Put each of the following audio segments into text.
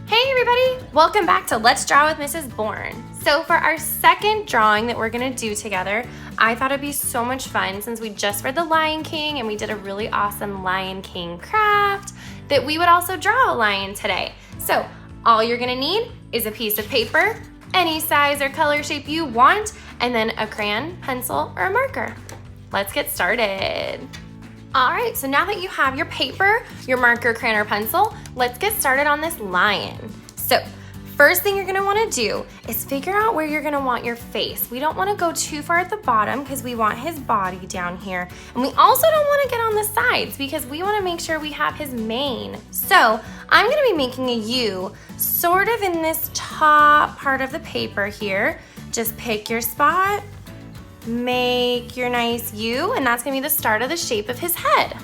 Hey everybody! Welcome back to Let's Draw with Mrs. Bourne. So for our second drawing that we're gonna do together, I thought it'd be so much fun since we just read The Lion King and we did a really awesome Lion King craft that we would also draw a lion today. So all you're gonna need is a piece of paper, any size or color shape you want, and then a crayon, pencil, or a marker. Let's get started. All right, so now that you have your paper, your marker, crayon, or pencil, let's get started on this lion. So first thing you're gonna wanna do is figure out where you're gonna want your face. We don't wanna go too far at the bottom because we want his body down here. And we also don't wanna get on the sides because we wanna make sure we have his mane. So I'm gonna be making a U sort of in this top part of the paper here. Just pick your spot. Make your nice U, and that's gonna be the start of the shape of his head.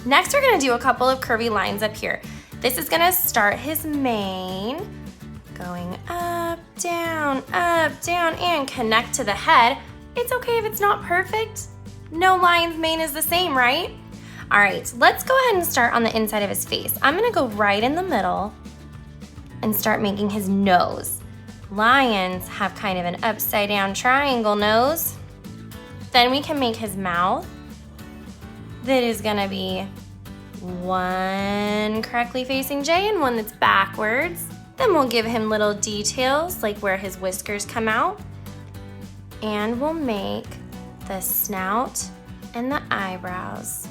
Next, we're gonna do a couple of curvy lines up here. This is gonna start his mane, going up, down, and connect to the head. It's okay if it's not perfect. No lion's mane is the same, right? All right, let's go ahead and start on the inside of his face. I'm gonna go right in the middle and start making his nose. Lions have kind of an upside down triangle nose. Then we can make his mouth. That is gonna be one correctly facing J and one that's backwards. Then we'll give him little details like where his whiskers come out. And we'll make the snout and the eyebrows.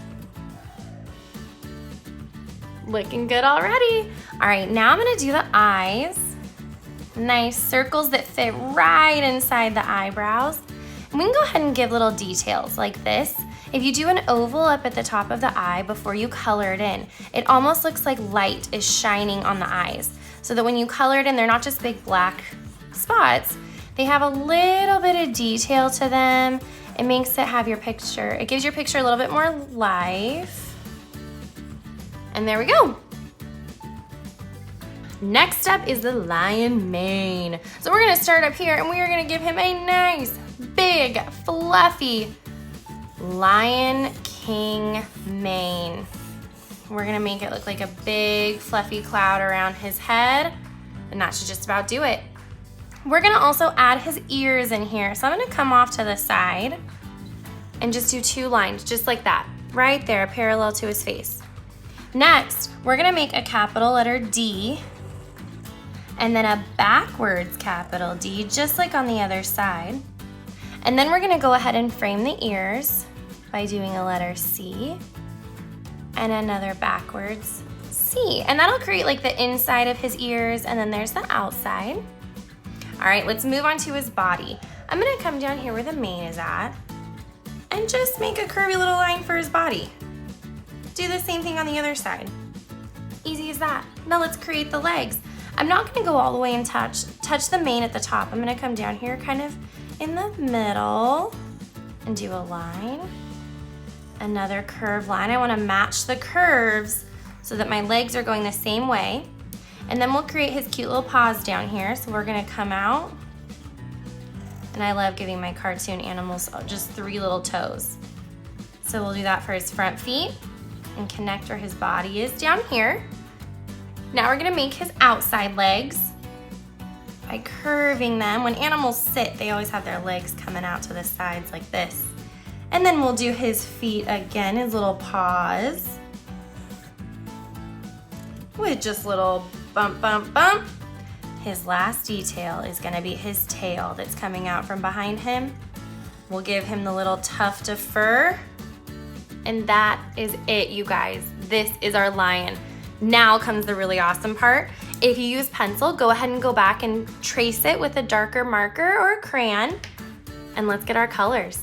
Looking good already. All right, now I'm gonna do the eyes. Nice circles that fit right inside the eyebrows. And we can go ahead and give little details like this. If you do an oval up at the top of the eye before you color it in, it almost looks like light is shining on the eyes. So that when you color it in, they're not just big black spots. They have a little bit of detail to them. It makes it have your picture, it gives your picture a little bit more life. And there we go. Next up is the lion mane. So we're gonna start up here and we are gonna give him a nice, big, fluffy Lion King mane. We're gonna make it look like a big, fluffy cloud around his head, and that should just about do it. We're gonna also add his ears in here. So I'm gonna come off to the side and just do two lines, just like that, right there, parallel to his face. Next, we're gonna make a capital letter D and then a backwards capital D, just like on the other side. And then we're gonna go ahead and frame the ears by doing a letter C and another backwards C. And that'll create like the inside of his ears, and then there's the outside. All right, let's move on to his body. I'm gonna come down here where the mane is at and just make a curvy little line for his body. Do the same thing on the other side. Easy as that. Now let's create the legs. I'm not gonna go all the way and touch the mane at the top. I'm gonna come down here kind of in the middle and do a line, another curved line. I wanna match the curves so that my legs are going the same way. And then we'll create his cute little paws down here. So we're gonna come out, and I love giving my cartoon animals just 3 little toes. So we'll do that for his front feet and connect where his body is down here. Now we're gonna make his outside legs by curving them. When animals sit, they always have their legs coming out to the sides like this. And then we'll do his feet again, his little paws, with just little bump, bump, bump. His last detail is gonna be his tail that's coming out from behind him. We'll give him the little tuft of fur. And that is it, you guys. This is our lion. Now comes the really awesome part. If you use pencil, go ahead and go back and trace it with a darker marker or a crayon, and let's get our colors.